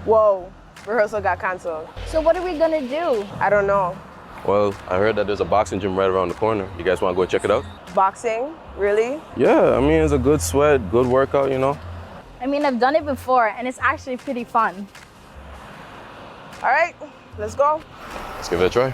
Whoa, rehearsal got canceled. So what are we gonna do? I don't know. Well, I heard that there's a boxing gym right around the corner. You guys want to go check it out? Boxing? Really? Yeah, I mean, it's a good sweat, good workout, you know? I mean, I've done it before and it's actually pretty fun. All right, let's go. Let's give it a try.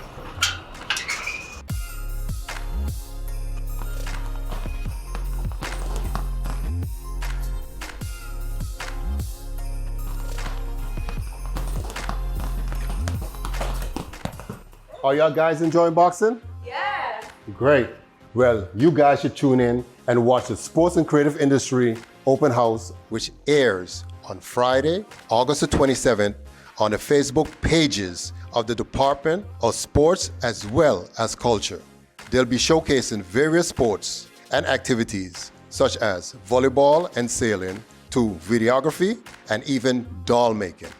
Are y'all guys enjoying boxing? Yeah. Great. Well, you guys should tune in and watch the Sports and Creative Industry Open House, which airs on Friday, August the 27th on the Facebook pages of the Department of Sports as well as Culture. They'll be showcasing various sports and activities such as volleyball and sailing to videography and even doll making.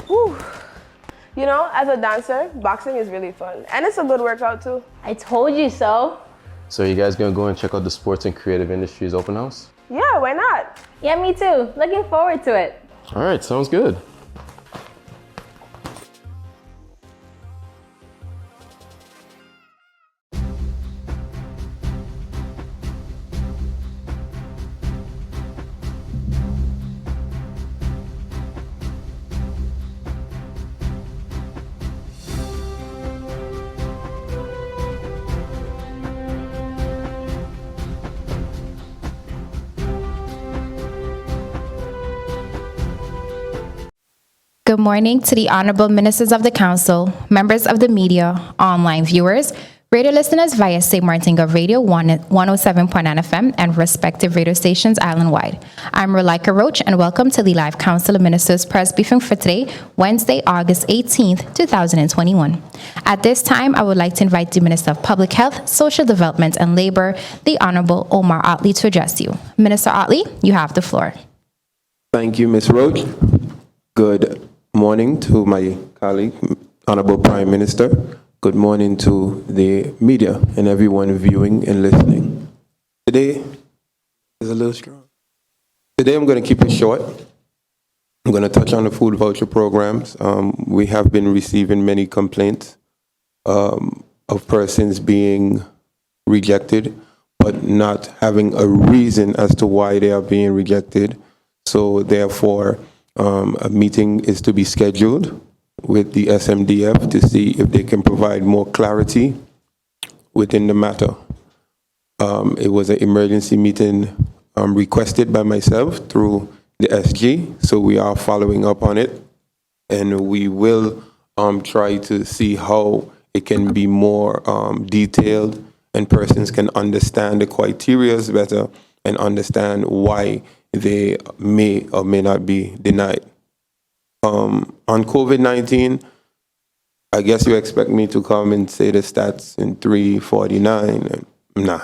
Whew. You know, as a dancer, boxing is really fun. And it's a good workout too. I told you so. So you guys gonna go and check out the Sports and Creative Industries open house? Yeah, why not? Yeah, me too. Looking forward to it. All right, sounds good. Good morning to the Honorable Ministers of the Council, members of the media, online viewers, radio listeners via St. Martin Gov Radio 107.9 FM and respective radio stations island-wide. I'm Rolika Roach and welcome to the live Council of Ministers press briefing for today, Wednesday, August 18th, 2021. At this time, I would like to invite the Minister of Public Health, Social Development and Labor, the Honorable Omar Otley, to address you. Minister Otley, you have the floor. Thank you, Ms. Roach. Good morning to my colleague, Honorable Prime Minister. Good morning to the media and everyone viewing and listening. Today is a little strong. Today I'm going to keep it short. I'm going to touch on the food voucher programs. We have been receiving many complaints of persons being rejected, but not having a reason as to why they are being rejected. So therefore, a meeting is to be scheduled with the SMDF to see if they can provide more clarity within the matter. It was an emergency meeting requested by myself through the SG, so we are following up on it, and we will try to see how it can be more detailed and persons can understand the criteria better and understand why they may or may not be denied. On COVID-19, I guess you expect me to come and say the stats in 349. Nah.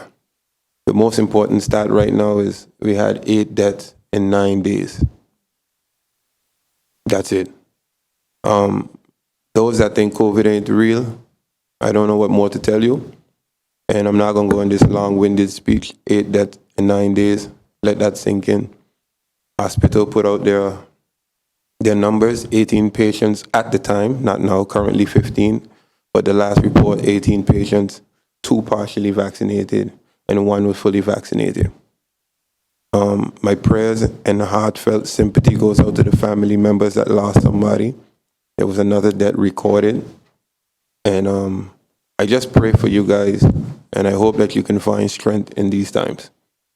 The most important stat right now is we had 8 deaths in 9 days. That's it. Those that think COVID ain't real, I don't know what more to tell you. And I'm not going to go in this long-winded speech. 8 deaths in 9 days. Let that sink in. Hospital put out their numbers, 18 patients at the time, not now, currently 15. But the last report, 18 patients, 2 partially vaccinated, and 1 was fully vaccinated. My prayers and heartfelt sympathy goes out to the family members that lost somebody. There was another death recorded. And I just pray for you guys, and I hope that you can find strength in these times.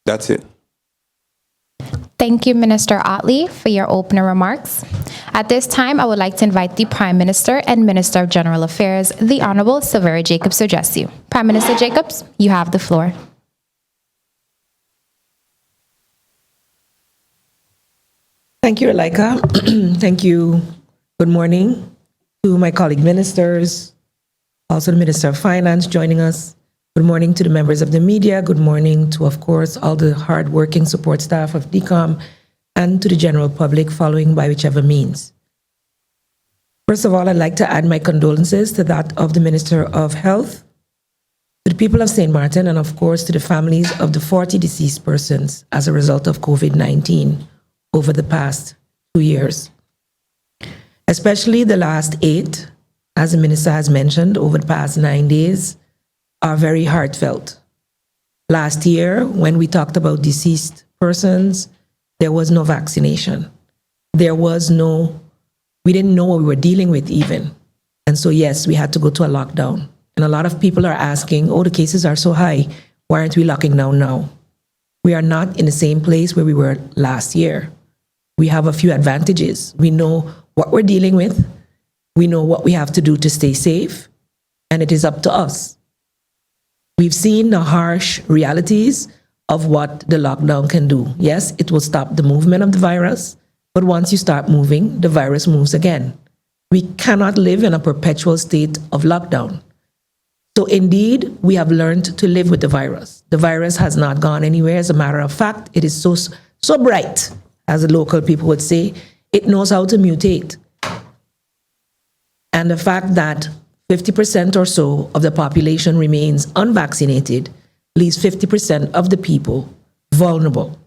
That's it. Thank you, Minister Otley, for your opening remarks. At this time, I would like to invite the Prime Minister and Minister of General Affairs, the Honorable Silveria Jacobs, to address you. Prime Minister Jacobs, you have the floor. Thank you, Elika. Thank you. Good morning to my colleague ministers, also the Minister of Finance joining us. Good morning to the members of the media. Good morning to, of course, all the hard-working support staff of DCOM and to the general public following by whichever means. First of all, I'd like to add my condolences to that of the Minister of Health, to the people of St. Martin, and of course to the families of the 40 deceased persons as a result of COVID-19 over the past 2 years. especially the last 8, as the minister has mentioned, over the past 9 days, are very heartfelt. Last year, when we talked about deceased persons, there was no vaccination. We didn't know what we were dealing with even. And so, yes, we had to go to a lockdown. And a lot of people are asking, oh, the cases are so high. Why aren't we locking down now? We are not in the same place where we were last year. We have a few advantages. We know what we're dealing with. We know what we have to do to stay safe. And it is up to us. We've seen the harsh realities of what the lockdown can do. Yes, it will stop the movement of the virus, but once you start moving, the virus moves again. We cannot live in a perpetual state of lockdown. So indeed, we have learned to live with the virus. The virus has not gone anywhere. As a matter of fact, it is so bright, as the local people would say, it knows how to mutate. And the fact that 50% or so of the population remains unvaccinated leaves 50% of the people vulnerable.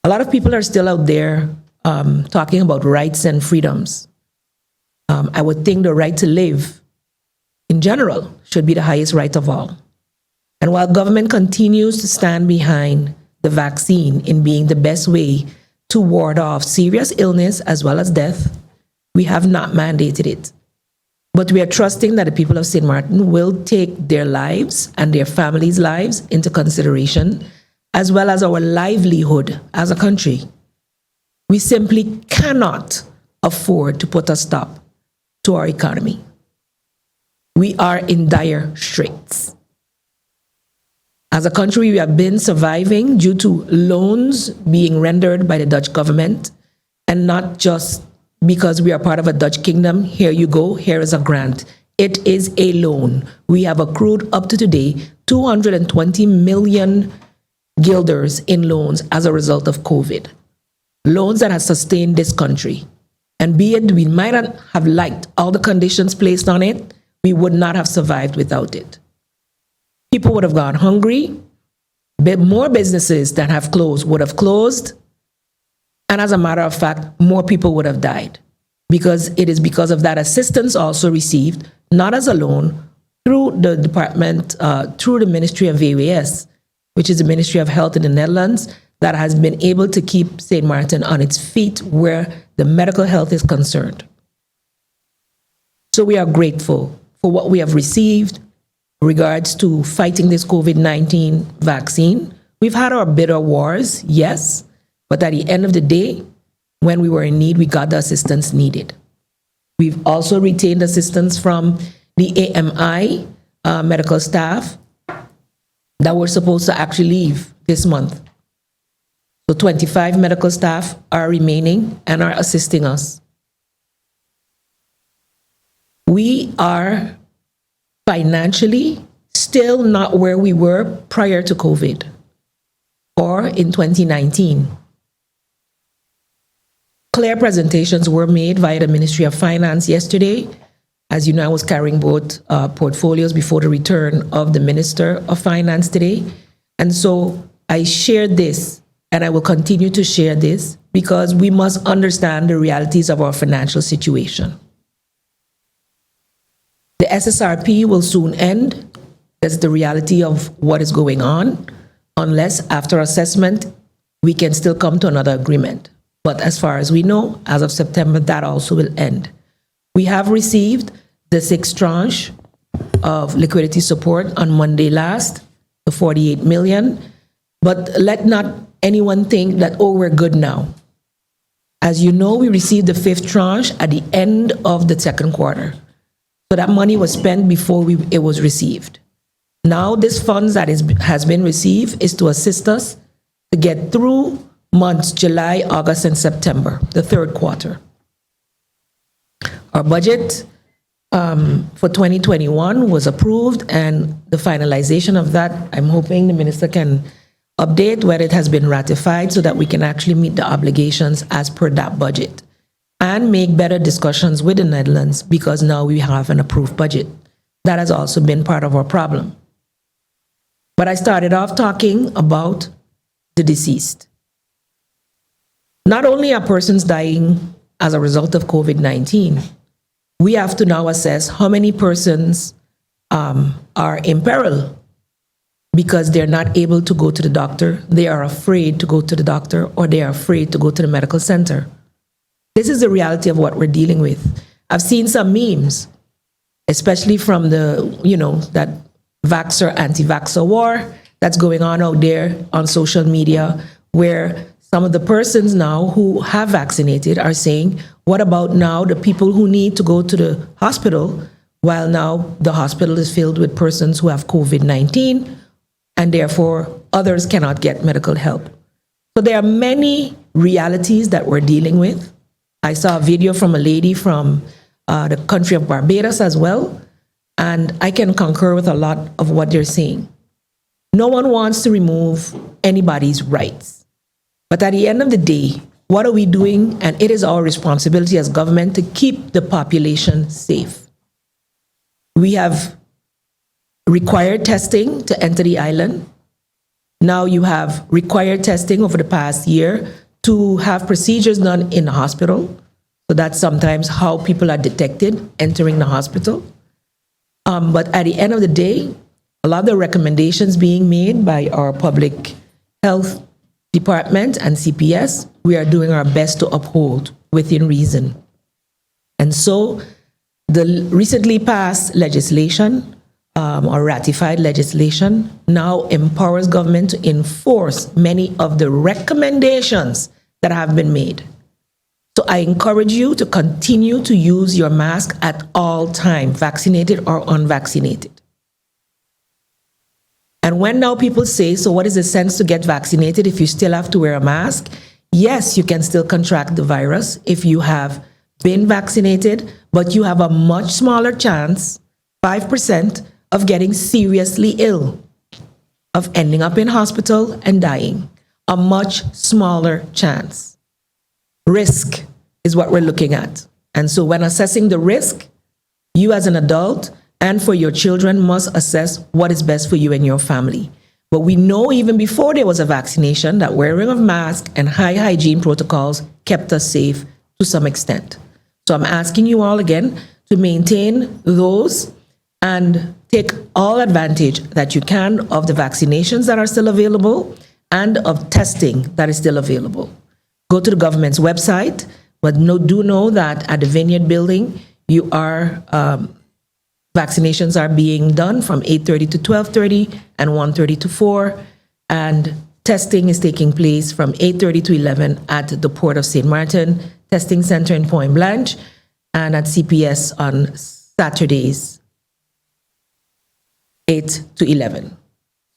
A lot of people are still out there talking about rights and freedoms. I would think the right to live in general should be the highest right of all. And while government continues to stand behind the vaccine in being the best way to ward off serious illness as well as death, we have not mandated it. But we are trusting that the people of St. Martin will take their lives and their families' lives into consideration, as well as our livelihood as a country. We simply cannot afford to put a stop to our economy. We are in dire straits. As a country, we have been surviving due to loans being rendered by the Dutch government, and not just because we are part of a Dutch kingdom. Here you go, here is a grant. It is a loan. We have accrued up to today 220 million guilders in loans as a result of COVID. Loans that have sustained this country. And be it we might not have liked all the conditions placed on it, we would not have survived without it. People would have gone hungry. More businesses that have closed would have closed. And as a matter of fact, more people would have died, because it is because of that assistance also received, not as a loan, through the department, through the Ministry of VWS, which is the Ministry of Health in the Netherlands, that has been able to keep St. Martin on its feet where the medical health is concerned. So we are grateful for what we have received in regards to fighting this COVID-19 vaccine. We've had our bitter wars, yes, but at the end of the day, when we were in need, we got the assistance needed. We've also retained assistance from the AMI medical staff that were supposed to actually leave this month. So 25 medical staff are remaining and are assisting us. We are financially still not where we were prior to COVID or in 2019. Clear presentations were made via the Ministry of Finance yesterday. As you know, I was carrying both portfolios before the return of the Minister of Finance today. And so I shared this, and I will continue to share this, because we must understand the realities of our financial situation. The SSRP will soon end. That's the reality of what is going on, unless after assessment, we can still come to another agreement. But as far as we know, as of September, that also will end. We have received the 6th tranche of liquidity support on Monday last, the 48 million. But let not anyone think that, oh, we're good now. As you know, we received the 5th tranche at the end of the 2nd quarter. So that money was spent before it was received. Now this funds that has been received is to assist us to get through months July, August, and September, the 3rd quarter. Our budget for 2021 was approved, and the finalization of that, I'm hoping the minister can update whether it has been ratified so that we can actually meet the obligations as per that budget and make better discussions with the Netherlands, because now we have an approved budget. That has also been part of our problem. But I started off talking about the deceased. Not only are persons dying as a result of COVID-19, we have to now assess how many persons are in peril because they're not able to go to the doctor, they are afraid to go to the doctor, or they are afraid to go to the medical center. This is the reality of what we're dealing with. I've seen some memes, especially from that vaxxer, anti-vaxxer war that's going on out there on social media, where some of the persons now who have vaccinated are saying, what about now the people who need to go to the hospital, while now the hospital is filled with persons who have COVID-19, and therefore others cannot get medical help. So there are many realities that we're dealing with. I saw a video from a lady from the country of Barbados as well, and I can concur with a lot of what they're saying. No one wants to remove anybody's rights. But at the end of the day, what are we doing? And it is our responsibility as government to keep the population safe. We have required testing to enter the island. Now you have required testing over the past year to have procedures done in the hospital. So that's sometimes how people are detected entering the hospital. But at the end of the day, a lot of the recommendations being made by our public health department and CPS, we are doing our best to uphold within reason. And so the recently passed legislation or ratified legislation now empowers government to enforce many of the recommendations that have been made. So I encourage you to continue to use your mask at all times, vaccinated or unvaccinated. And when now people say, so what is the sense to get vaccinated if you still have to wear a mask? Yes, you can still contract the virus if you have been vaccinated, but you have a much smaller chance, 5%, of getting seriously ill, of ending up in hospital and dying. A much smaller chance. Risk is what we're looking at. And so when assessing the risk, you as an adult and for your children must assess what is best for you and your family. But we know even before there was a vaccination that wearing of masks and high hygiene protocols kept us safe to some extent. So I'm asking you all again to maintain those and take all advantage that you can of the vaccinations that are still available and of testing that is still available. Go to the government's website, but do know that at the Vineyard Building, vaccinations are being done from 8:30 to 12:30 and 1:30 to 4, and testing is taking place from 8:30 to 11 at the Port of St. Martin Testing Center in Point Blanche and at CPS on Saturdays, 8 to 11.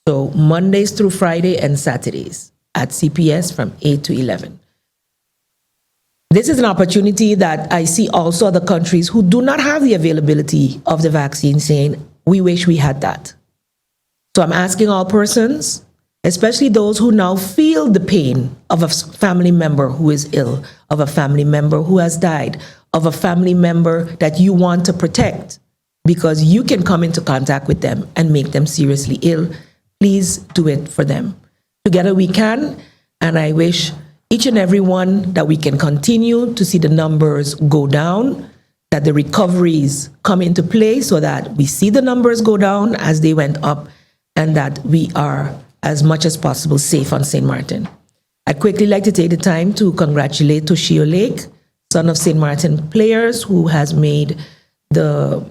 So Mondays through Friday and Saturdays at CPS from 8 to 11. This is an opportunity that I see also other countries who do not have the availability of the vaccine saying, we wish we had that. So I'm asking all persons, especially those who now feel the pain of a family member who is ill, of a family member who has died, of a family member that you want to protect because you can come into contact with them and make them seriously ill. Please do it for them. Together we can, and I wish each and every one that we can continue to see the numbers go down, that the recoveries come into play so that we see the numbers go down as they went up, and that we are as much as possible safe on St. Martin. I'd quickly like to take the time to congratulate Toshio Lake, son of St. Martin players, who has made the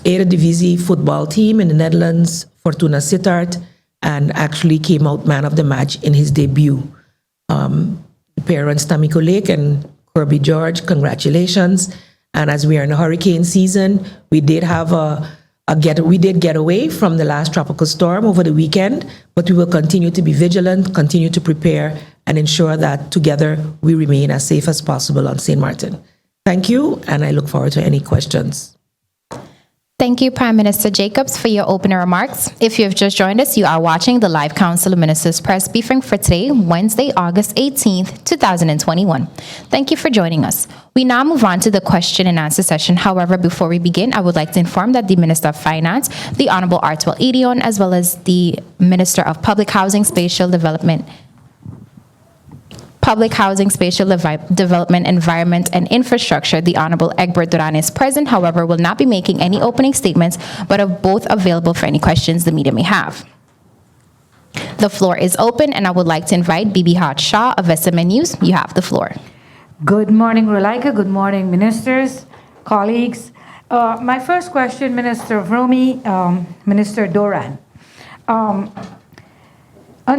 Eredivisie football team in the Netherlands, Fortuna Sittard, and actually came out man of the match in his debut. The parents, Tamiko Lake and Kirby George, congratulations. And as we are in the hurricane season, we did have we did get away from the last tropical storm over the weekend, but we will continue to be vigilant, continue to prepare, and ensure that together we remain as safe as possible on St. Martin. Thank you, and I look forward to any questions. Thank you, Prime Minister Jacobs, for your opening remarks. If you have just joined us, you are watching the live Council of Ministers press briefing for today, Wednesday, August 18th, 2021. Thank you for joining us. We now move on to the question and answer session. However, before we begin, I would like to inform that the Minister of Finance, the Honorable Artwell Edion, as well as the Minister of Public Housing, Spatial Development, Public Housing, Spatial Development, Environment, and Infrastructure, the Honorable Egbert Duran is present, however, will not be making any opening statements, but are both available for any questions the media may have. The floor is open, and I would like to invite Bibi Haj Shah of SMN News. You have the floor. Good morning, Rolika. Good morning, ministers, colleagues. My first question, Minister Vromi, Minister Doran. On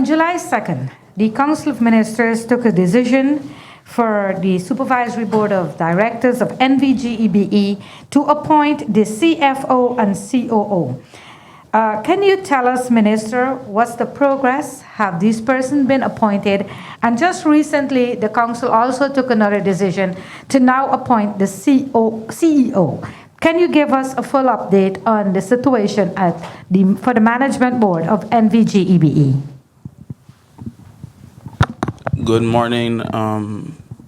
July 2nd, the Council of Ministers took a decision for the Supervisory Board of Directors of NVGEBE to appoint the CFO and COO. Can you tell us, Minister, what's the progress? Have these persons been appointed? And just recently, the Council also took another decision to now appoint the CEO. Can you give us a full update on the situation for the Management Board of NVGEBE? Good morning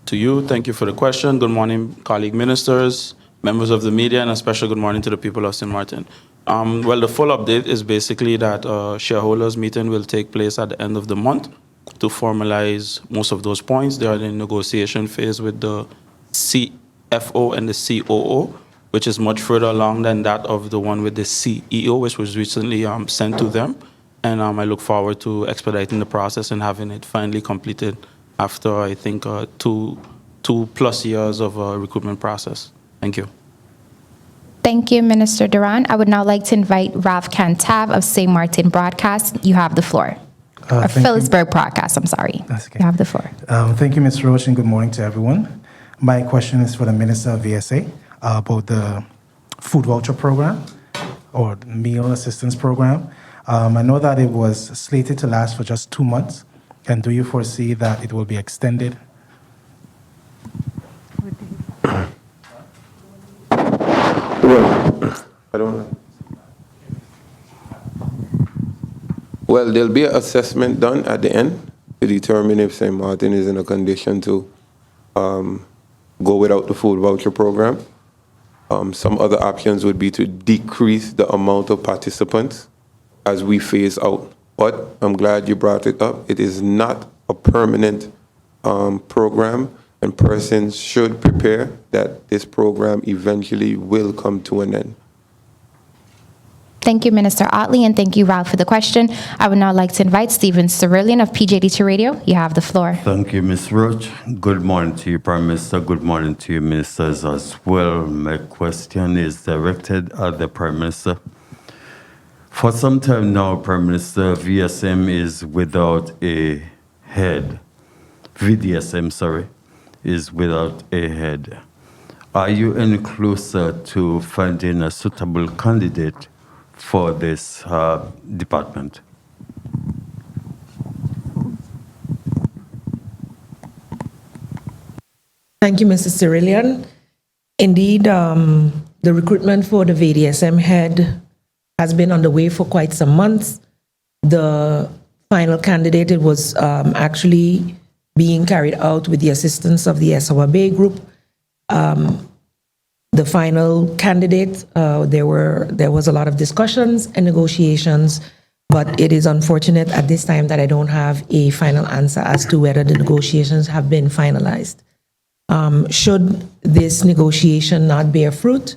to you. Thank you for the question. Good morning, colleague ministers, members of the media, and a special good morning to the people of St. Martin. Well, the full update is basically that shareholders meeting will take place at the end of the month to formalize most of those points. They are in the negotiation phase with the CFO and the COO, which is much further along than that of the one with the CEO, which was recently sent to them. And I look forward to expediting the process and having it finally completed after, I think, two plus years of recruitment process. Thank you. Thank you, Minister Duran. I would now like to invite Ralph Cantav of St. Martin Broadcast. You have the floor. Phillipsburg Broadcast, I'm sorry. That's okay. You have the floor. Thank you, Ms. Roach, and good morning to everyone. My question is for the Minister of VSA about the food voucher program or meal assistance program. I know that it was slated to last for just 2 months. And do you foresee that it will be extended? Well, there'll be an assessment done at the end to determine if St. Martin is in a condition to go without the food voucher program. Some other options would be to decrease the amount of participants as we phase out. But I'm glad you brought it up. It is not a permanent program, and persons should prepare that this program eventually will come to an end. Thank you, Minister Otley, and thank you, Ralph, for the question. I would now like to invite Stephen Cerulean of PJDT Radio. You have the floor. Thank you, Ms. Roach. Good morning to you, Prime Minister. Good morning to you, ministers, as well. My question is directed at the Prime Minister. For some time now, Prime Minister, VSM is without a head. VDSM, sorry, is without a head. Are you any closer to finding a suitable candidate for this department? Thank you, Mr. Cerulean. Indeed, the recruitment for the VDSM head has been underway for quite some months. The final candidate, it was actually being carried out with the assistance of the Esawa Bay Group. The final candidate, there was a lot of discussions and negotiations, but it is unfortunate at this time that I don't have a final answer as to whether the negotiations have been finalized. Should this negotiation not bear fruit,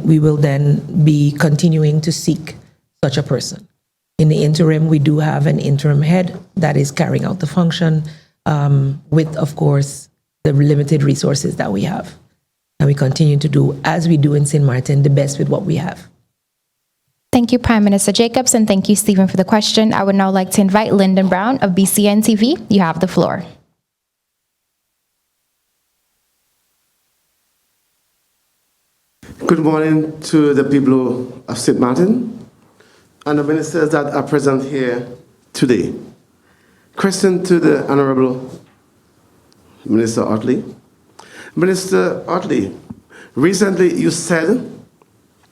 we will then be continuing to seek such a person. In the interim, we do have an interim head that is carrying out the function with, of course, the limited resources that we have. And we continue to do, as we do in St. Martin, the best with what we have. Thank you, Prime Minister Jacobs, and thank you, Stephen, for the question. I would now like to invite Lyndon Brown of BCN TV. You have the floor. Good morning to the people of St. Martin and the ministers that are present here today. Question to the Honorable Minister Otley. Minister Otley, recently you said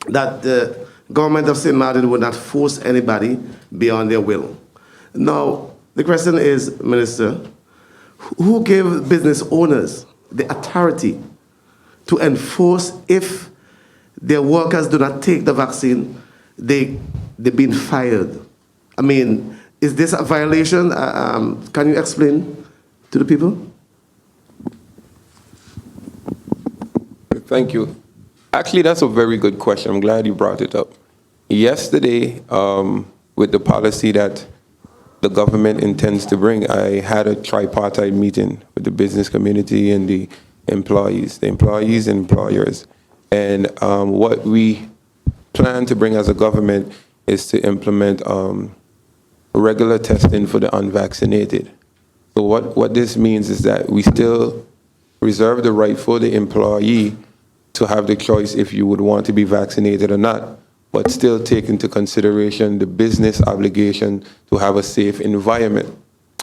that the government of St. Martin would not force anybody beyond their will. Now, the question is, Minister, who gave business owners the authority to enforce if their workers do not take the vaccine, they've been fired? I mean, is this a violation? Can you explain to the people? Thank you. Actually, that's a very good question. I'm glad you brought it up. Yesterday, with the policy that the government intends to bring, I had a tripartite meeting with the business community and the employees and employers. And what we plan to bring as a government is to implement regular testing for the unvaccinated. So what this means is that we still reserve the right for the employee to have the choice if you would want to be vaccinated or not, but still take into consideration the business obligation to have a safe environment.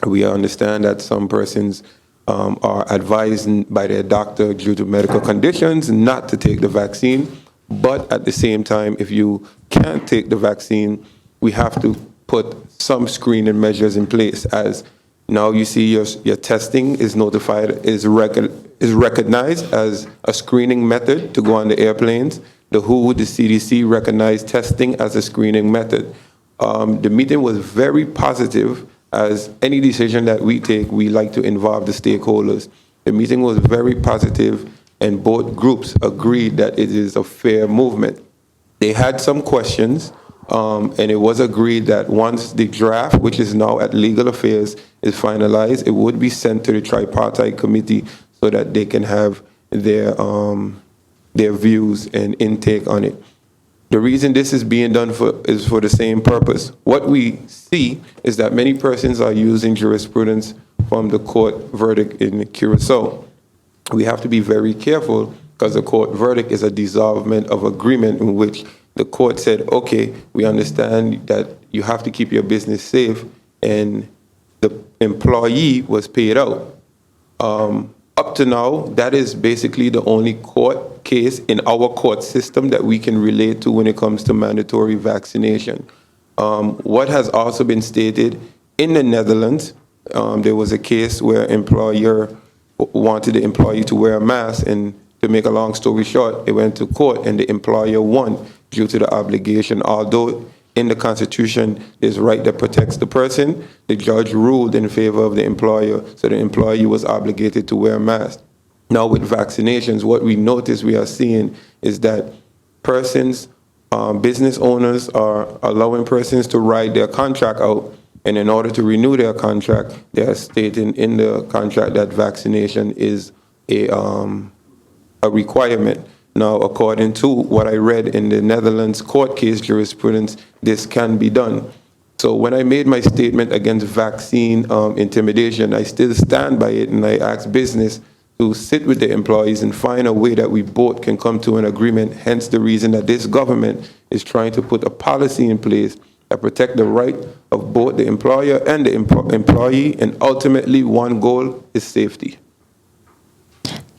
We understand that some persons are advised by their doctor due to medical conditions not to take the vaccine, but at the same time, if you can't take the vaccine, we have to put some screening measures in place, as now you see your testing is notified, is recognized as a screening method to go on the airplanes. The WHO, the CDC recognized testing as a screening method. The meeting was very positive, as any decision that we take, we like to involve the stakeholders. The meeting was very positive, and both groups agreed that it is a fair movement. They had some questions, and it was agreed that once the draft, which is now at Legal Affairs, is finalized, it would be sent to the tripartite committee so that they can have their views and intake on it. The reason this is being done is for the same purpose. What we see is that many persons are using jurisprudence from the court verdict in Curacao. We have to be very careful, because the court verdict is a dissolvement of agreement in which the court said, okay, we understand that you have to keep your business safe, and the employee was paid out. Up to now, that is basically the only court case in our court system that we can relate to when it comes to mandatory vaccination. What has also been stated in the Netherlands, there was a case where employer wanted the employee to wear a mask, and to make a long story short, it went to court and the employer won due to the obligation. Although in the Constitution, there's right that protects the person, the judge ruled in favor of the employer, so the employee was obligated to wear a mask. Now with vaccinations, what we notice we are seeing is that persons, business owners are allowing persons to ride their contract out, and in order to renew their contract, they are stating in the contract that vaccination is a requirement. Now, according to what I read in the Netherlands court case jurisprudence, this can be done. So when I made my statement against vaccine intimidation, I still stand by it, and I ask business to sit with the employees and find a way that we both can come to an agreement, hence the reason that this government is trying to put a policy in place that protect the right of both the employer and the employee, and ultimately one goal is safety.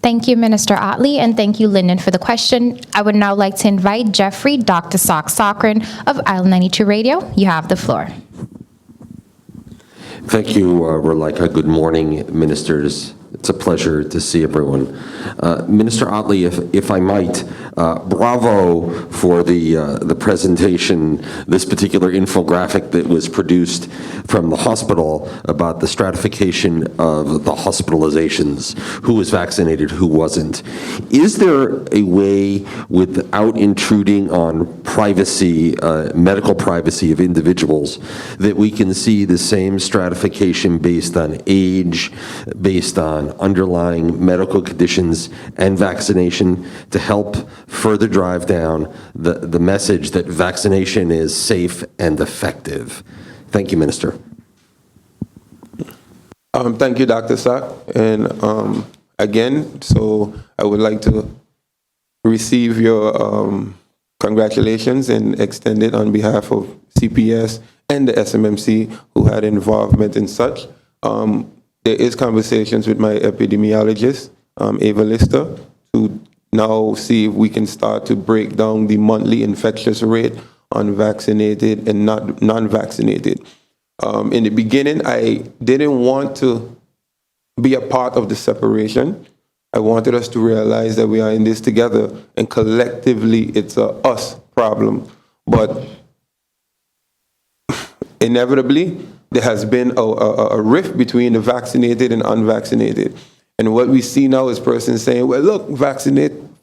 Thank you, Minister Otley, and thank you, Lyndon, for the question. I would now like to invite Jeffrey Dr. Sock-Sochran of Island 92 Radio. You have the floor. Thank you, Rolika. Good morning, ministers. It's a pleasure to see everyone. Minister Otley, if I might, bravo for the presentation, this particular infographic that was produced from the hospital about the stratification of the hospitalizations, who was vaccinated, who wasn't. Is there a way, without intruding on privacy, medical privacy of individuals, that we can see the same stratification based on age, based on underlying medical conditions and vaccination, to help further drive down the message that vaccination is safe and effective? Thank you, Minister. Thank you, Dr. Sock. And again, so I would like to receive your congratulations and extend it on behalf of CPS and the SMMC who had involvement in such. There is conversations with my epidemiologist, Ava Lister, to now see if we can start to break down the monthly infectious rate on vaccinated and non-vaccinated. In the beginning, I didn't want to be a part of the separation. I wanted us to realize that we are in this together, and collectively it's a us problem. But inevitably, there has been a rift between the vaccinated and unvaccinated. And what we see now is persons saying, well, look,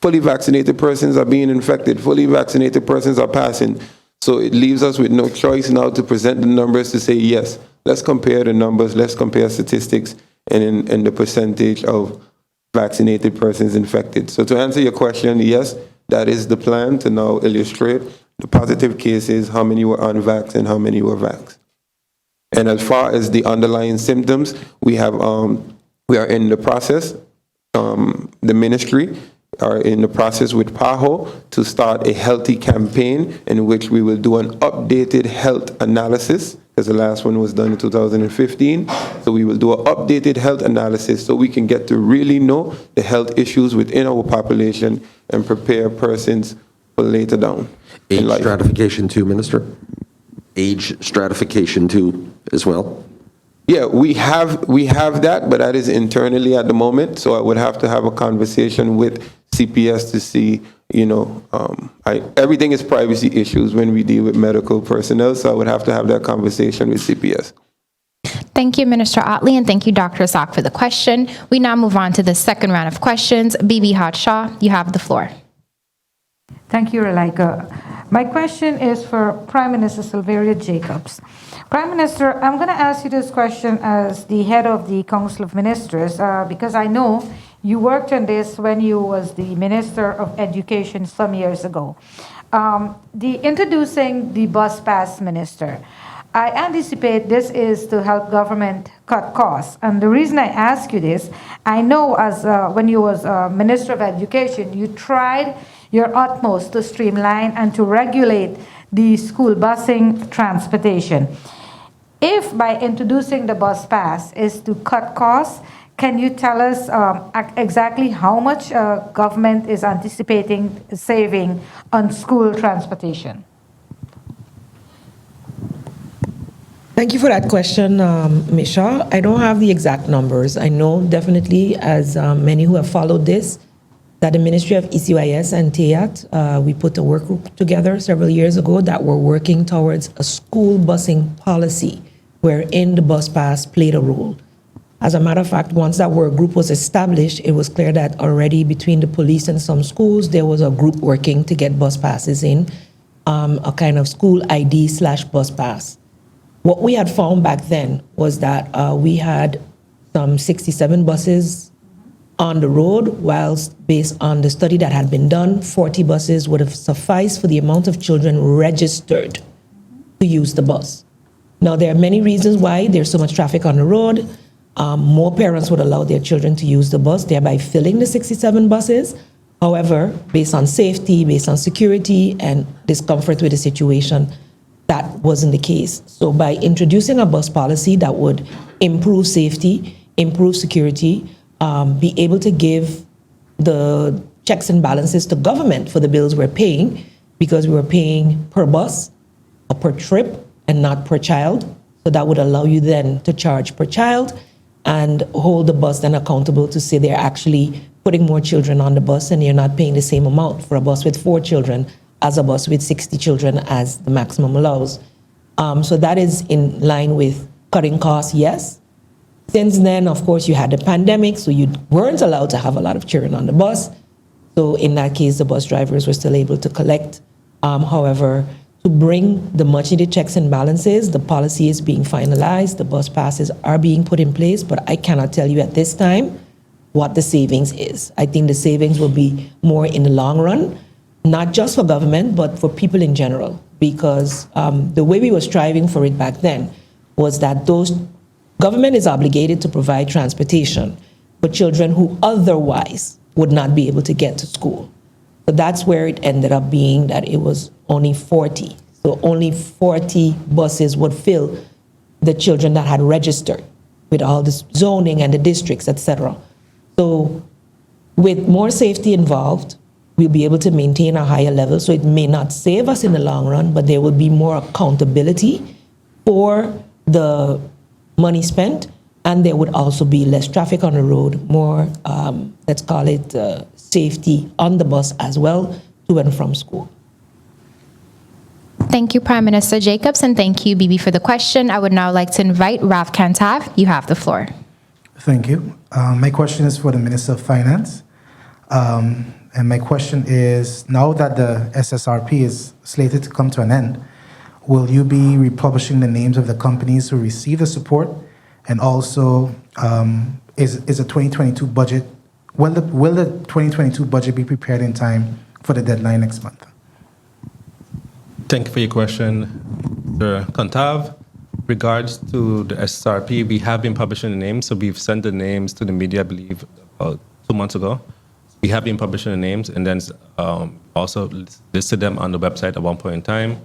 fully vaccinated persons are being infected, fully vaccinated persons are passing. So it leaves us with no choice now to present the numbers to say, yes, let's compare the numbers, let's compare statistics and the percentage of vaccinated persons infected. So to answer your question, yes, that is the plan to now illustrate the positive cases, how many were unvaxxed and how many were vaxxed. And as far as the underlying symptoms, we are in the process, the ministry are in the process with PAHO to start a healthy campaign in which we will do an updated health analysis, because the last one was done in 2015. So we will do an updated health analysis so we can get to really know the health issues within our population and prepare persons for later down. Age stratification too, Minister? Age stratification too as well? Yeah, we have that, but that is internally at the moment. So I would have to have a conversation with CPS to see, everything is privacy issues when we deal with medical personnel. So I would have to have that conversation with CPS. Thank you, Minister Otley, and thank you, Dr. Asaq, for the question. We now move on to the second round of questions. Bibi Hatshaw, you have the floor. Thank you, Relaika. My question is for Prime Minister Sylveria Jacobs. Prime Minister, I'm going to ask you this question as the head of the Council of Ministers, because I know you worked on this when you was the Minister of Education some years ago. Introducing the bus pass, Minister, I anticipate this is to help government cut costs. And the reason I ask you this, I know as when you was Minister of Education, you tried your utmost to streamline and to regulate the school busing transportation. If by introducing the bus pass is to cut costs, can you tell us exactly how much government is anticipating saving on school transportation? Thank you for that question, Ms. Shaw. I don't have the exact numbers. I know definitely, as many who have followed this, that the Ministry of ECYS and TEAT, we put a work group together several years ago that were working towards a school busing policy wherein the bus pass played a role. As a matter of fact, once that work group was established, it was clear that already between the police and some schools, there was a group working to get bus passes in, a kind of school ID/bus pass. What we had found back then was that we had some 67 buses on the road, whilst based on the study that had been done, 40 buses would have sufficed for the amount of children registered to use the bus. Now, there are many reasons why there's so much traffic on the road. More parents would allow their children to use the bus, thereby filling the 67 buses. However, based on safety, based on security and discomfort with the situation, that wasn't the case. So by introducing a bus policy that would improve safety, improve security, be able to give the checks and balances to government for the bills we're paying, because we were paying per bus or per trip and not per child. So that would allow you then to charge per child and hold the bus then accountable to say they're actually putting more children on the bus and you're not paying the same amount for a bus with 4 children as a bus with 60 children as the maximum allows. So that is in line with cutting costs, yes. Since then, of course, you had the pandemic, so you weren't allowed to have a lot of children on the bus. So in that case, the bus drivers were still able to collect. However, to bring the much needed checks and balances, the policy is being finalized, the bus passes are being put in place, but I cannot tell you at this time what the savings is. I think the savings will be more in the long run, not just for government, but for people in general, because the way we were striving for it back then was that government is obligated to provide transportation for children who otherwise would not be able to get to school. So that's where it ended up being that it was only 40. So only 40 buses would fill the children that had registered with all this zoning and the districts, etc. So with more safety involved, we'll be able to maintain a higher level. So it may not save us in the long run, but there will be more accountability for the money spent, and there would also be less traffic on the road, more, let's call it safety on the bus as well, to and from school. Thank you, Prime Minister Jacobs, and thank you, Bibi, for the question. I would now like to invite Ralph Kantav. You have the floor. Thank you. My question is for the Minister of Finance. And my question is, now that the SSRP is slated to come to an end, will you be republishing the names of the companies who receive the support? And also, is the 2022 budget, will the 2022 budget be prepared in time for the deadline next month? Thank you for your question, Mr. Kantav. Regards to the SSRP, we have been publishing the names, so we've sent the names to the media, I believe, about 2 months ago. We have been publishing the names and then also listed them on the website at one point in time.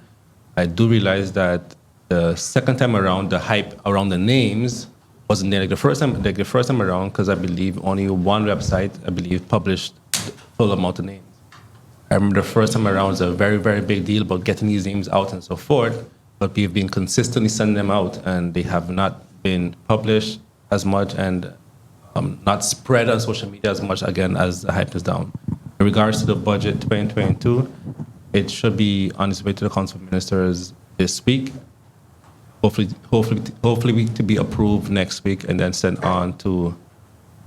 I do realize that the second time around, the hype around the names wasn't there like the first time around, because I believe only one website, I believe, published the full amount of names. I remember the first time around was a very, very big deal about getting these names out and so forth, but we've been consistently sending them out and they have not been published as much and not spread on social media as much, again, as the hype is down. In regards to the budget 2022, it should be on its way to the Council of Ministers this week, hopefully to be approved next week and then sent on to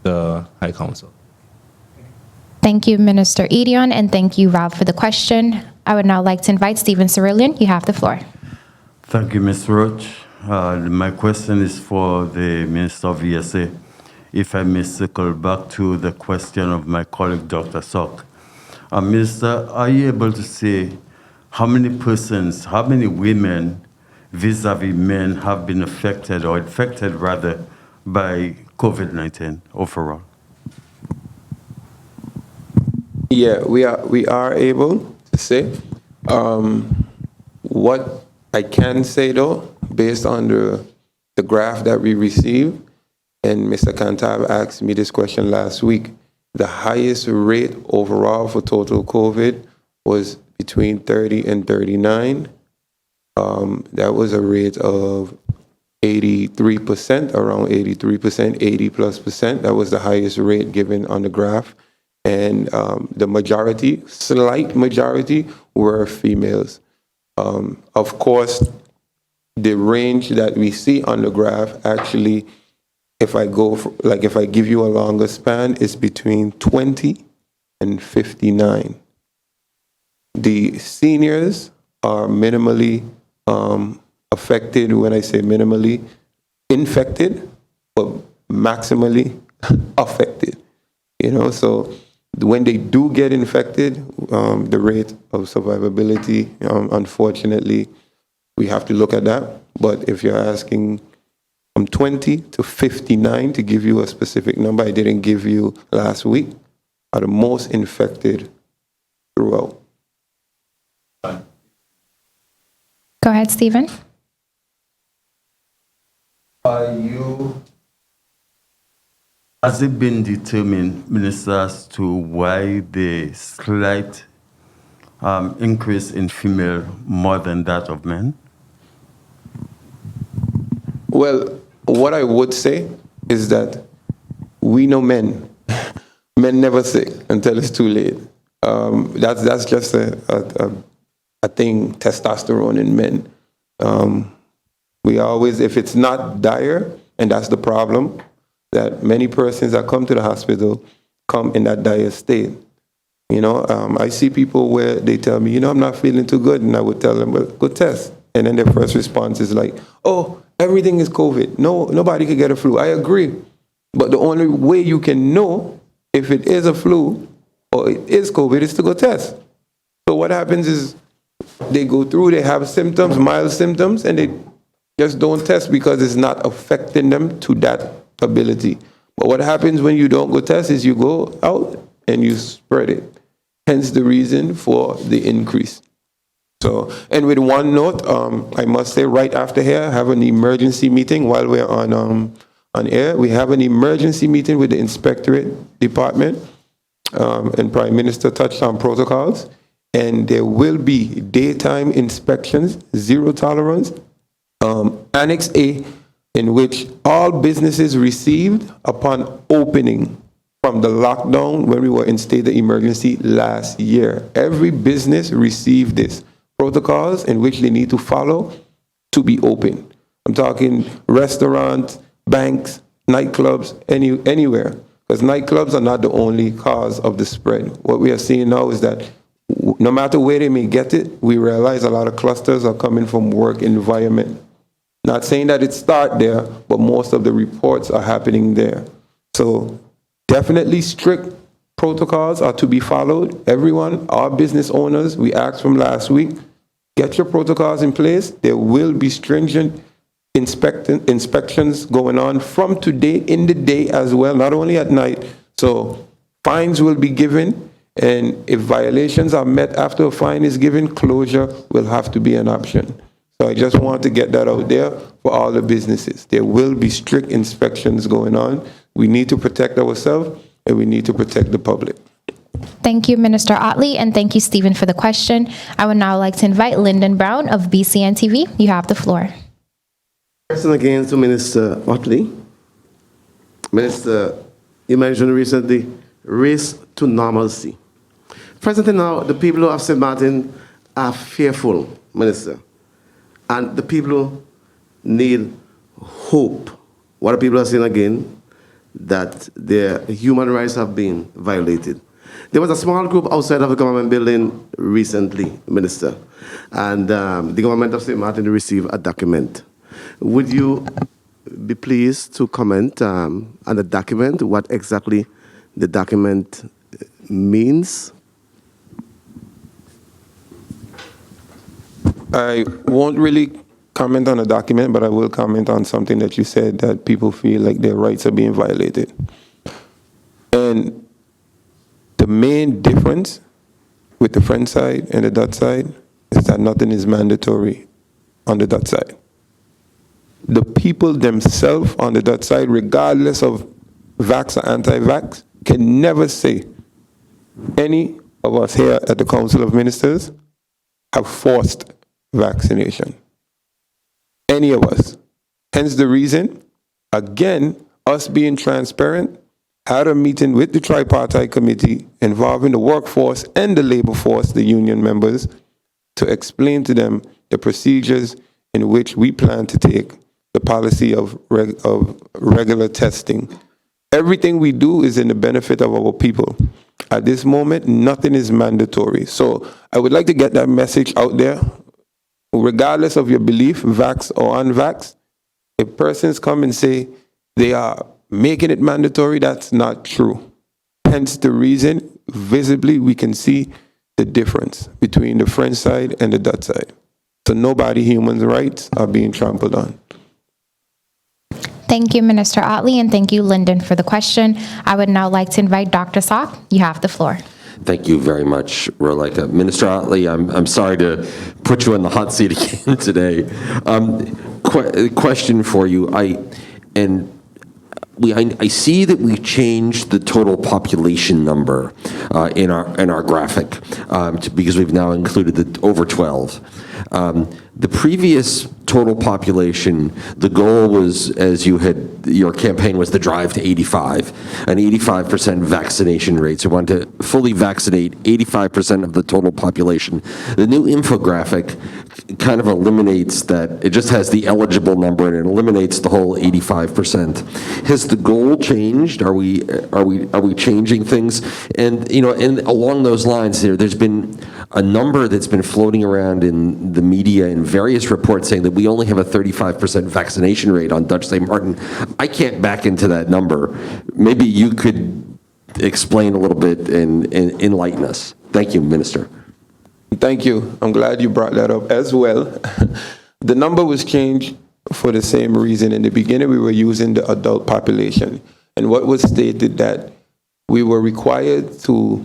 the High Council. Thank you, Minister Edion, and thank you, Ralph, for the question. I would now like to invite Stephen Cerulean. You have the floor. Thank you, Ms. Roach. My question is for the Minister of VSA. If I may circle back to the question of my colleague, Dr. Sok. Minister, are you able to say how many persons, how many women vis-a-vis men have been affected or infected rather by COVID-19 overall? Yeah, we are able to say. What I can say though, based on the graph that we received, and Mr. Kantav asked me this question last week, the highest rate overall for total COVID was between 30 and 39. That was a rate of 83%, around 83%, 80+%. That was the highest rate given on the graph. And the majority, slight majority, were females. Of course, the range that we see on the graph actually, if I give you a longer span, is between 20 and 59. The seniors are minimally affected. When I say minimally infected, but maximally affected. So when they do get infected, the rate of survivability, unfortunately, we have to look at that. But if you're asking from 20 to 59, to give you a specific number I didn't give you last week, are the most infected throughout. Go ahead, Stephen. Has it been determined, Minister, as to why the slight increase in female more than that of men? Well, what I would say is that we know men. Men never sick until it's too late. That's just a thing, testosterone in men. We always, if it's not dire, and that's the problem, that many persons that come to the hospital come in that dire state. I see people where they tell me, I'm not feeling too good, and I would tell them, well, go test. And then their first response is like, oh, everything is COVID. No, nobody can get a flu. I agree. But the only way you can know if it is a flu or it is COVID is to go test. So what happens is they go through, they have symptoms, mild symptoms, and they just don't test because it's not affecting them to that ability. But what happens when you don't go test is you go out and you spread it. Hence the reason for the increase. So, and with one note, I must say right after here, I have an emergency meeting while we're on air. We have an emergency meeting with the Inspectorate Department, and Prime Minister touched on protocols, and there will be daytime inspections, zero tolerance, Annex A, in which all businesses received upon opening from the lockdown when we were in state of emergency last year. Every business received this protocols in which they need to follow to be open. I'm talking restaurants, banks, nightclubs, anywhere. Because nightclubs are not the only cause of the spread. What we are seeing now is that no matter where they may get it, we realize a lot of clusters are coming from work environment. Not saying that it started there, but most of the reports are happening there. So definitely strict protocols are to be followed. Everyone, our business owners, we asked from last week, get your protocols in place. There will be stringent inspections going on from today in the day as well, not only at night. So fines will be given, and if violations are met after a fine is given, closure will have to be an option. So I just want to get that out there for all the businesses. There will be strict inspections going on. We need to protect ourselves, and we need to protect the public. Thank you, Minister Otley, and thank you, Stephen, for the question. I would now like to invite Lyndon Brown of BCN TV. You have the floor. Question again to Minister Otley. Minister, you mentioned recently race to normalcy. Presently now, the people of St. Martin are fearful, Minister, and the people need hope. What the people are saying again, that their human rights have been violated. There was a small group outside of the government building recently, Minister, and the government of St. Martin received a document. Would you be pleased to comment on the document, what exactly the document means? I won't really comment on a document, but I will comment on something that you said, that people feel like their rights are being violated. And the main difference with the French side and the Dutch side is that nothing is mandatory on the Dutch side. The people themselves on the Dutch side, regardless of vax or anti-vax, can never say any of us here at the Council of Ministers have forced vaccination. Any of us. Hence the reason, again, us being transparent, had a meeting with the tripartite committee involving the workforce and the labor force, the union members, to explain to them the procedures in which we plan to take the policy of regular testing. Everything we do is in the benefit of our people. At this moment, nothing is mandatory. So I would like to get that message out there. Regardless of your belief, vax or unvax, if persons come and say they are making it mandatory, that's not true. Hence the reason, visibly, we can see the difference between the French side and the Dutch side. So nobody human rights are being trampled on. Thank you, Minister Otley, and thank you, Lyndon, for the question. I would now like to invite Dr. Salk. You have the floor. Thank you very much, Roleka. Minister Otley, I'm sorry to put you in the hot seat again today. Question for you. I see that we changed the total population number in our graphic because we've now included the over 12. The previous total population, the goal was, as your campaign was, the drive to 85, an 85% vaccination rate. So we wanted to fully vaccinate 85% of the total population. The new infographic kind of eliminates that. It just has the eligible number and it eliminates the whole 85%. Has the goal changed? Are we changing things? And and along those lines, there's been a number that's been floating around in the media in various reports saying that we only have a 35% vaccination rate on Dutch St. Martin. I can't back into that number. Maybe you could explain a little bit and enlighten us. Thank you, Minister. Thank you. I'm glad you brought that up as well. The number was changed for the same reason. In the beginning, we were using the adult population. And what was stated that we were required to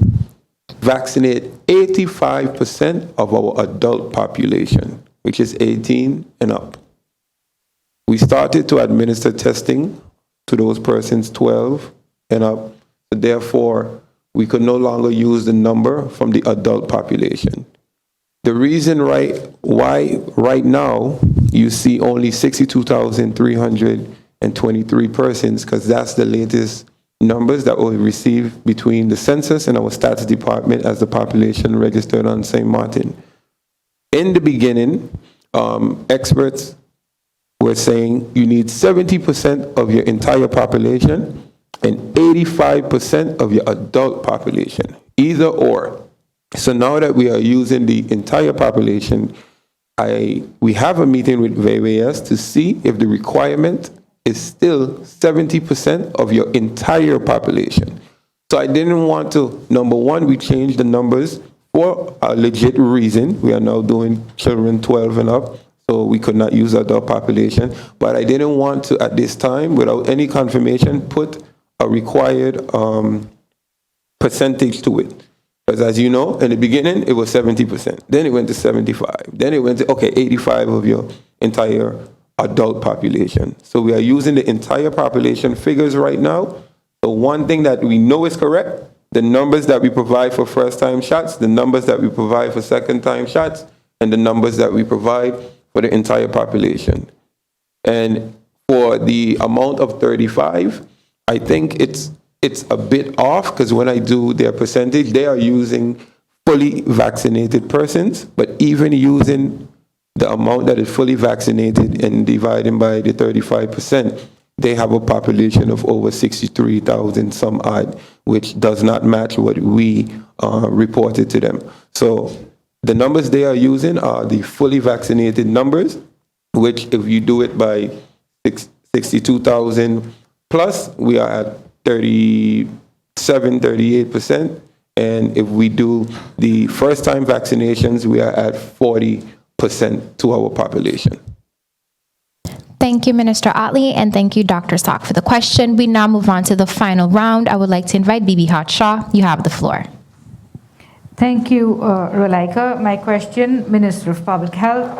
vaccinate 85% of our adult population, which is 18 and up. We started to administer testing to those persons 12 and up. So therefore, we could no longer use the number from the adult population. The reason why right now you see only 62,323 persons, because that's the latest numbers that we received between the census and our stats department as the population registered on St. Martin. In the beginning, experts were saying you need 70% of your entire population and 85% of your adult population, either or. So now that we are using the entire population, we have a meeting with VWS to see if the requirement is still 70% of your entire population. So I didn't want to, number one, we changed the numbers for a legit reason. We are now doing children 12 and up, so we could not use adult population. But I didn't want to, at this time, without any confirmation, put a required percentage to it. Because as you know, in the beginning, it was 70%. Then it went to 75. Then it went to, 85 of your entire adult population. So we are using the entire population figures right now. The one thing that we know is correct, the numbers that we provide for first-time shots, the numbers that we provide for second-time shots, and the numbers that we provide for the entire population. And for the amount of 35, I think it's a bit off, because when I do their percentage, they are using fully vaccinated persons, but even using the amount that is fully vaccinated and dividing by the 35%, they have a population of over 63,000 some odd, which does not match what we reported to them. So the numbers they are using are the fully vaccinated numbers, which if you do it by 62,000 plus, we are at 38%. And if we do the first-time vaccinations, we are at 40% to our population. Thank you, Minister Otley, and thank you, Dr. Salk, for the question. We now move on to the final round. I would like to invite Bibi Hatshaw. You have the floor. Thank you, Rolaika. My question, Minister of Public Health.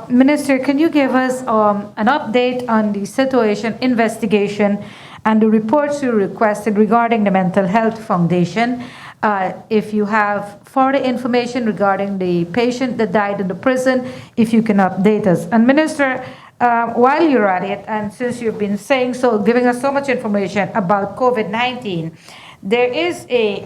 Minister, can you give us an update on the situation, investigation, and the reports you requested regarding the Mental Health Foundation? If you have further information regarding the patient that died in the prison, if you can update us. And Minister, while you're at it, and since you've been saying so, giving us so much information about COVID-19, there is a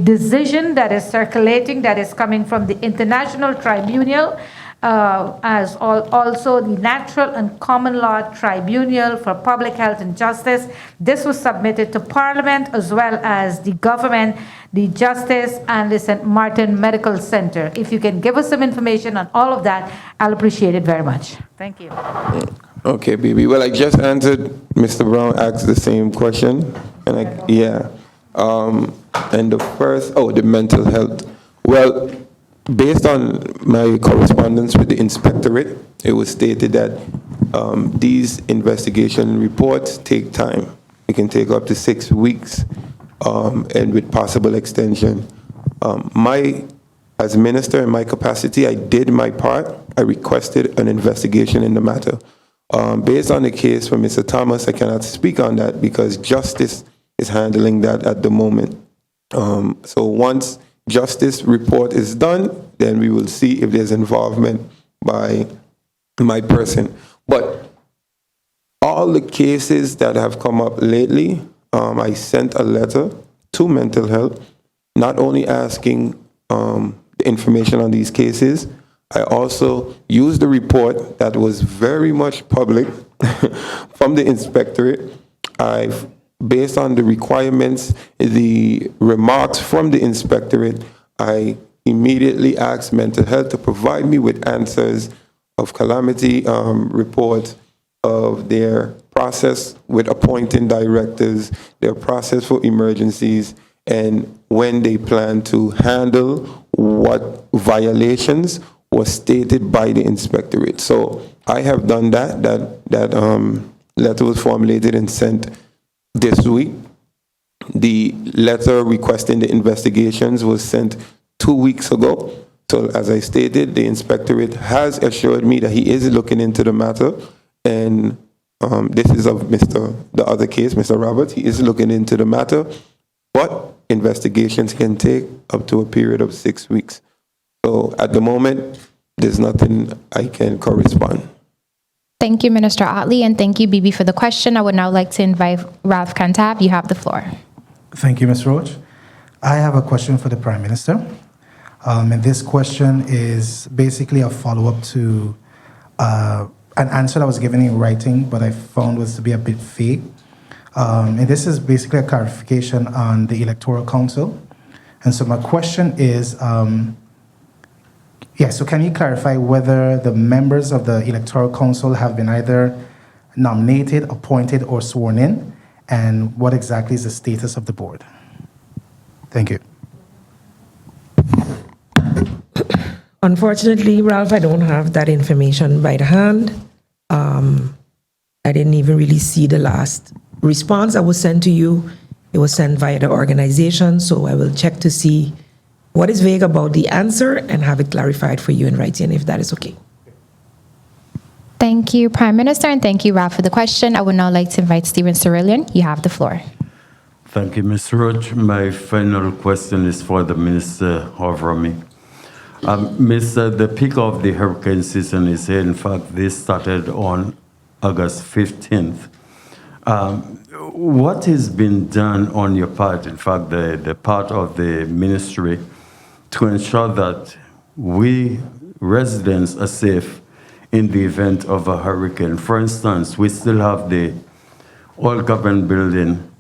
decision that is circulating that is coming from the International Tribunal, as also the Natural and Common Law Tribunal for Public Health and Justice. This was submitted to Parliament as well as the government, the Justice, and the St. Martin Medical Center. If you can give us some information on all of that, I'll appreciate it very much. Thank you. Okay, Bibi. Well, I just answered, Mr. Brown asked the same question. And and the first, the mental health. Well, based on my correspondence with the inspectorate, it was stated that these investigation reports take time. It can take up to 6 weeks, and with possible extension. As minister in my capacity, I did my part. I requested an investigation in the matter. Based on the case for Mr. Thomas, I cannot speak on that because justice is handling that at the moment. So once justice report is done, then we will see if there's involvement by my person. But all the cases that have come up lately, I sent a letter to mental health, not only asking the information on these cases, I also used the report that was very much public from the inspectorate. Based on the requirements, the remarks from the inspectorate, I immediately asked mental health to provide me with answers of calamity reports of their process with appointing directors, their process for emergencies, and when they plan to handle what violations were stated by the inspectorate. So I have done that. That letter was formulated and sent this week. The letter requesting the investigations was sent 2 weeks ago. So as I stated, the inspectorate has assured me that he is looking into the matter. And this is of the other case, Mr. Roberts. He is looking into the matter, but investigations can take up to a period of 6 weeks. So at the moment, there's nothing I can correspond. Thank you, Minister Otley, and thank you, Bibi, for the question. I would now like to invite Ralph Kantab. You have the floor. Thank you, Ms. Roach. I have a question for the Prime Minister. And this question is basically a follow-up to an answer that was given in writing, but I found was to be a bit vague. And this is basically a clarification on the Electoral Council. And so my question is, so can you clarify whether the members of the Electoral Council have been either nominated, appointed, or sworn in? And what exactly is the status of the board? Thank you. Unfortunately, Ralph, I don't have that information by the hand. I didn't even really see the last response that was sent to you. It was sent via the organization, so I will check to see what is vague about the answer and have it clarified for you in writing, if that is okay. Thank you, Prime Minister, and thank you, Ralph, for the question. I would now like to invite Stephen Cerillion. You have the floor. Thank you, Ms. Roach. My final question is for the Minister of Romy. The peak of the hurricane season is here. In fact, this started on August 15th. What has been done on your part, in fact, the part of the ministry, to ensure that we residents are safe in the event of a hurricane? For instance, we still have the old government building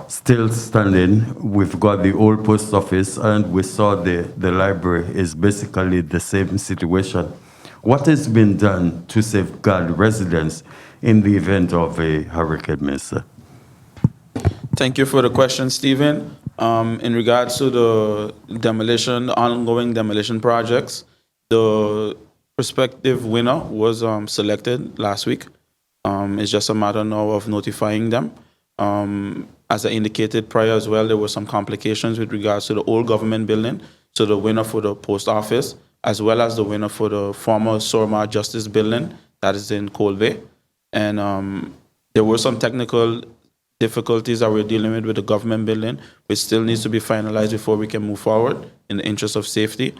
still standing. We've got the old post office, and we saw the library is basically the same situation. What has been done to safeguard residents in the event of a hurricane, Minister? Thank you for the question, Stephen. In regards to the ongoing demolition projects, the prospective winner was selected last week. It's just a matter now of notifying them. As I indicated prior as well, there were some complications with regards to the old government building, so the winner for the post office, as well as the winner for the former Sorma Justice building that is in Cold Bay. And there were some technical difficulties that we're dealing with the government building, which still needs to be finalized before we can move forward in the interest of safety.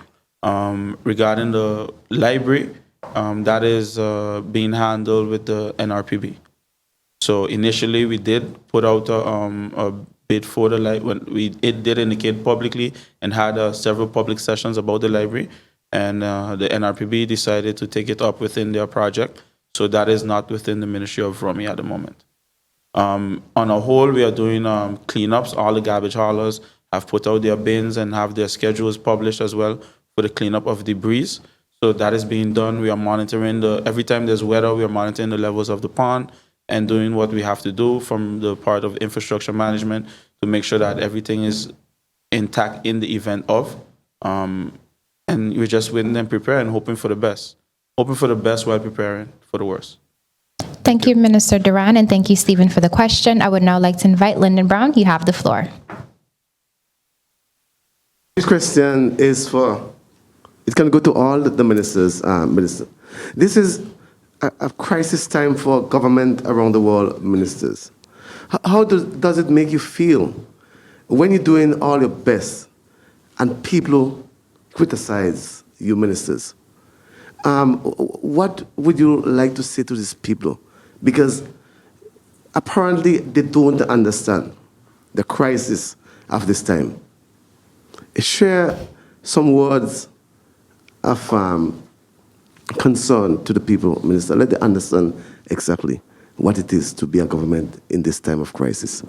Regarding the library, that is being handled with the NRPB. So initially, we did put out a bid for the library. It did indicate publicly and had several public sessions about the library, and the NRPB decided to take it up within their project. So that is not within the Ministry of Romy at the moment. On a whole, we are doing cleanups. All the garbage haulers have put out their bins and have their schedules published as well for the cleanup of debris. So that is being done. We are monitoring every time there's weather, we are monitoring the levels of the pond and doing what we have to do from the part of infrastructure management to make sure that everything is intact in the event of. And we're just waiting and preparing, hoping for the best. Hoping for the best while preparing for the worst. Thank you, Minister Duran, and thank you, Stephen, for the question. I would now like to invite Lyndon Brown. You have the floor. This question is it can go to all the ministers. Minister. This is a crisis time for government around the world, ministers. How does it make you feel when you're doing all your best and people criticize you, ministers? What would you like to say to these people? Because apparently they don't understand the crisis of this time. Share some words of concern to the people, Minister. Let them understand exactly what it is to be a government in this time of crisis.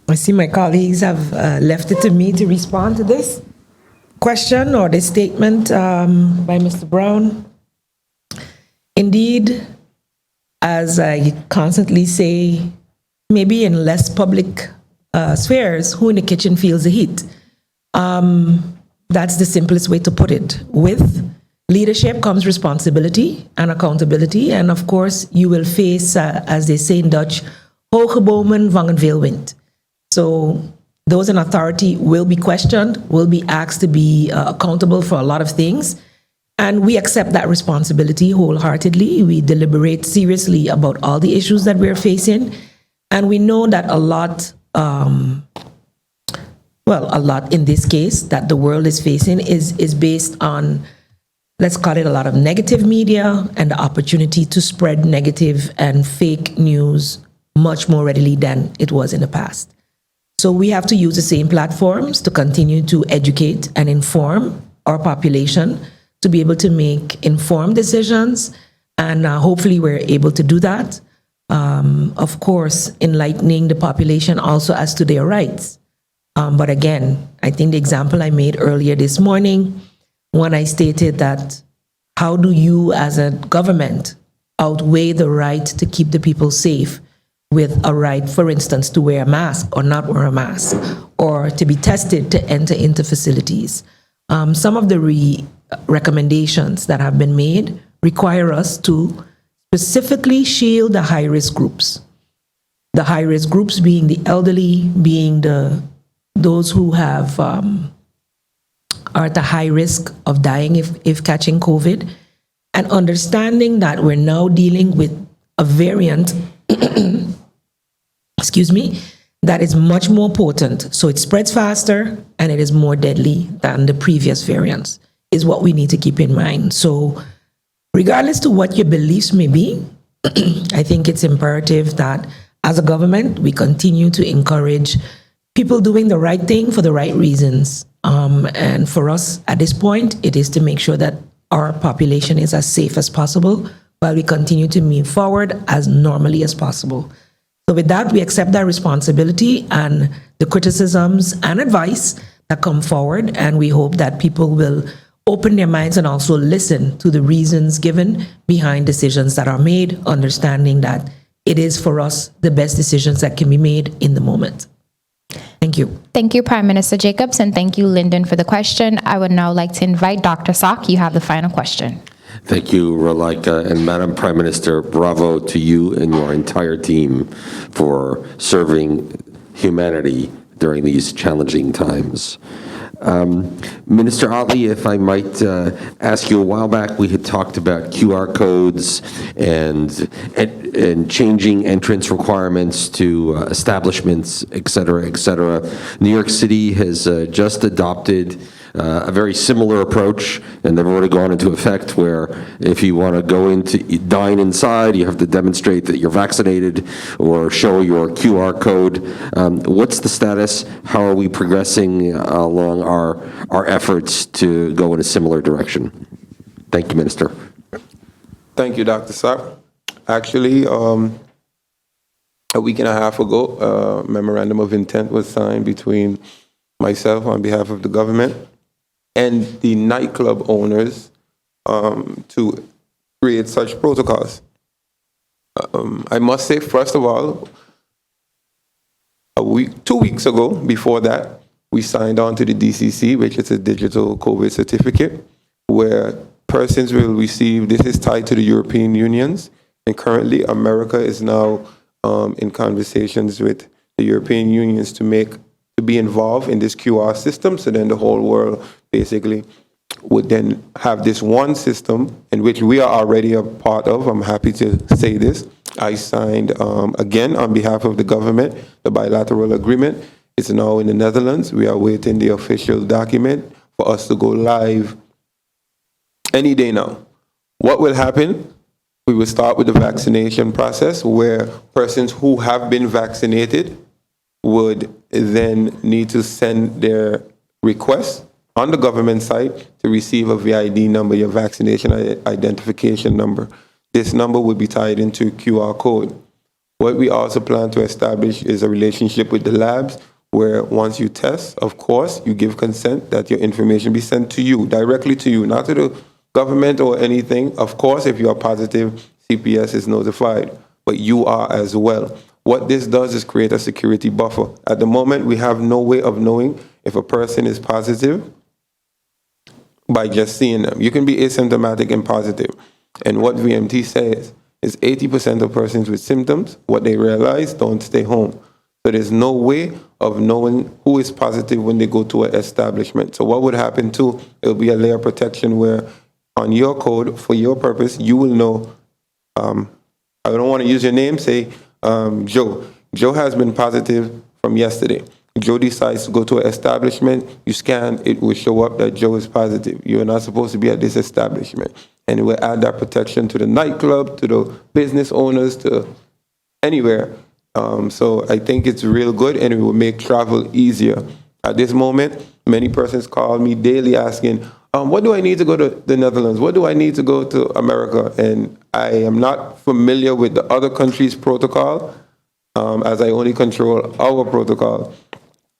I see my colleagues have left it to me to respond to this question or this statement by Mr. Brown. Indeed, as I constantly say, maybe in less public spheres, who in the kitchen feels the heat? That's the simplest way to put it. With leadership comes responsibility and accountability. And of course, you will face, as they say in Dutch, hoge bomen vangen veel wind. So those in authority will be questioned, will be asked to be accountable for a lot of things. And we accept that responsibility wholeheartedly. We deliberate seriously about all the issues that we're facing. And we know that a lot in this case that the world is facing is based on let's call it a lot of negative media and the opportunity to spread negative and fake news much more readily than it was in the past. So we have to use the same platforms to continue to educate and inform our population to be able to make informed decisions. And hopefully we're able to do that. Of course, enlightening the population also as to their rights. But again, I think the example I made earlier this morning, when I stated that how do you as a government outweigh the right to keep the people safe with a right, for instance, to wear a mask or not wear a mask, or to be tested to enter into facilities. Some of the recommendations that have been made require us to specifically shield the high-risk groups. The high-risk groups being the elderly, being those who have are at a high risk of dying if catching COVID, and understanding that we're now dealing with a variant, excuse me, that is much more potent. So it spreads faster and it is more deadly than the previous variants, is what we need to keep in mind. So regardless to what your beliefs may be, I think it's imperative that as a government, we continue to encourage people doing the right thing for the right reasons. And for us at this point, it is to make sure that our population is as safe as possible while we continue to move forward as normally as possible. So with that, we accept that responsibility and the criticisms and advice that come forward, and we hope that people will open their minds and also listen to the reasons given behind decisions that are made, understanding that it is for us the best decisions that can be made in the moment. Thank you. Thank you, Prime Minister Jacobs, and thank you, Lyndon, for the question. I would now like to invite Dr. Salk. You have the final question. Thank you, Rolika. And Madam Prime Minister, bravo to you and your entire team for serving humanity during these challenging times. Minister Otley, if I might ask you, a while back we had talked about QR codes and changing entrance requirements to establishments, et cetera, et cetera. New York City has just adopted a very similar approach, and they've already gone into effect, where if you want to go into dine inside, you have to demonstrate that you're vaccinated or show your QR code. What's the status? How are we progressing along our efforts to go in a similar direction? Thank you, Minister. Thank you, Dr. Sapp. Actually, a week and a half ago, a memorandum of intent was signed between myself on behalf of the government and the nightclub owners to create such protocols. I must say, first of all, 2 weeks ago, before that, we signed on to the DCC, which is a digital COVID certificate, where persons will receive, this is tied to the European Unions, and currently America is now in conversations with the European Unions to be involved in this QR system, so then the whole world basically would then have this one system in which we are already a part of. I'm happy to say this. I signed, again, on behalf of the government, the bilateral agreement. It's now in the Netherlands. We are waiting the official document for us to go live any day now. What will happen? We will start with the vaccination process, where persons who have been vaccinated would then need to send their request on the government site to receive a VID number, your vaccination identification number. This number would be tied into a QR code. What we also plan to establish is a relationship with the labs, where once you test, of course, you give consent that your information be sent to you, directly to you, not to the government or anything. Of course, if you are positive, CPS is notified, but you are as well. What this does is create a security buffer. At the moment, we have no way of knowing if a person is positive by just seeing them. You can be asymptomatic and positive. And what VMT says is 80% of persons with symptoms, what they realize, don't stay home. So there's no way of knowing who is positive when they go to an establishment. So what would happen too, it'll be a layer of protection where on your code, for your purpose, you will know, I don't want to use your name, say Joe. Joe has been positive from yesterday. Joe decides to go to an establishment, you scan, it will show up that Joe is positive. You're not supposed to be at this establishment. And it will add that protection to the nightclub, to the business owners, to anywhere. So I think it's real good, and it will make travel easier. At this moment, many persons call me daily asking, what do I need to go to the Netherlands? What do I need to go to America? And I am not familiar with the other countries' protocol, as I only control our protocol.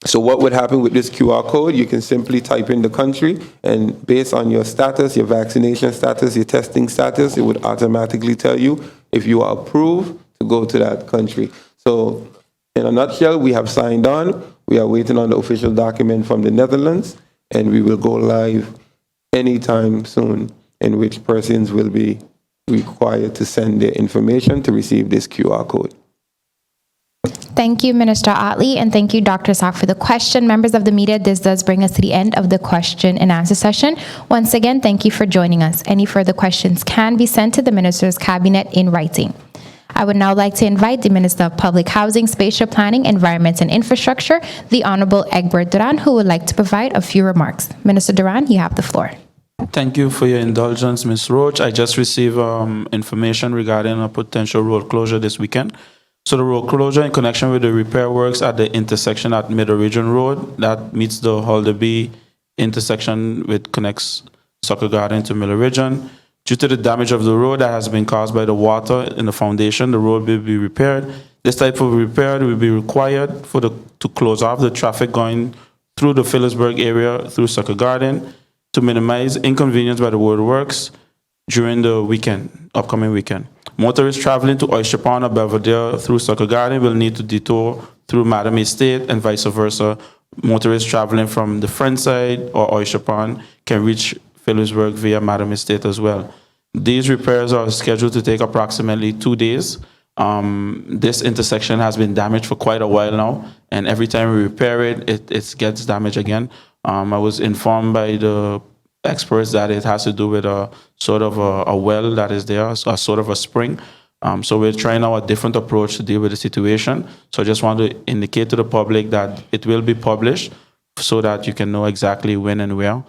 So what would happen with this QR code? You can simply type in the country, and based on your status, your vaccination status, your testing status, it would automatically tell you if you are approved to go to that country. So in a nutshell, we have signed on. We are waiting on the official document from the Netherlands, and we will go live anytime soon, in which persons will be required to send their information to receive this QR code. Thank you, Minister Otley, and thank you, Dr. Sack, for the question. Members of the media, this does bring us to the end of the question and answer session. Once again, thank you for joining us. Any further questions can be sent to the Minister's Cabinet in writing. I would now like to invite the Minister of Public Housing, Spatial Planning, Environment and Infrastructure, the Honorable Egbert Duran, who would like to provide a few remarks. Minister Duran, you have the floor. Thank you for your indulgence, Ms. Roach. I just received information regarding a potential road closure this weekend. So the road closure in connection with the repair works at the intersection at Middle Region Road, that meets the Halderby intersection which connects Soccer Garden to Middle Region. Due to the damage of the road that has been caused by the water in the foundation, the road will be repaired. This type of repair will be required to close off the traffic going through the Phillipsburg area through Soccer Garden to minimize inconvenience by the roadworks during the upcoming weekend. Motorists traveling to Oyster Pond or Belvedere through Soccer Garden will need to detour through Madam Estate and vice versa. Motorists traveling from the front side or Oyster Pond can reach Phillipsburg via Madam Estate as well. These repairs are scheduled to take approximately 2 days. This intersection has been damaged for quite a while now, and every time we repair it, it gets damaged again. I was informed by the experts that it has to do with a sort of a well that is there, a sort of a spring. So we're trying out a different approach to deal with the situation. So I just want to indicate to the public that it will be published so that you can know exactly when and where.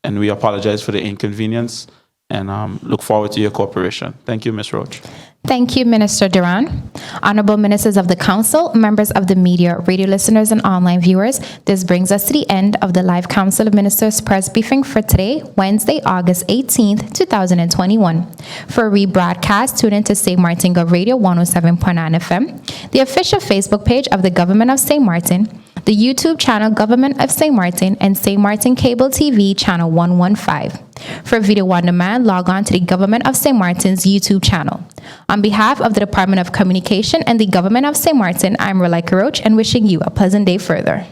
And we apologize for the inconvenience and look forward to your cooperation. Thank you, Ms. Roach. Thank you, Minister Duran. Honorable Ministers of the Council, members of the media, radio listeners, and online viewers, this brings us to the end of the live Council of Ministers press briefing for today, Wednesday, August 18th, 2021. For rebroadcast, tune in to St. Martin Gov Radio 107.9 FM, the official Facebook page of the Government of St. Martin, the YouTube channel Government of St. Martin, and St. Martin Cable TV channel 115. For video on demand, log on to the Government of St. Martin's YouTube channel. On behalf of the Department of Communication and the Government of St. Martin, I'm Roleika Roach, and wishing you a pleasant day further.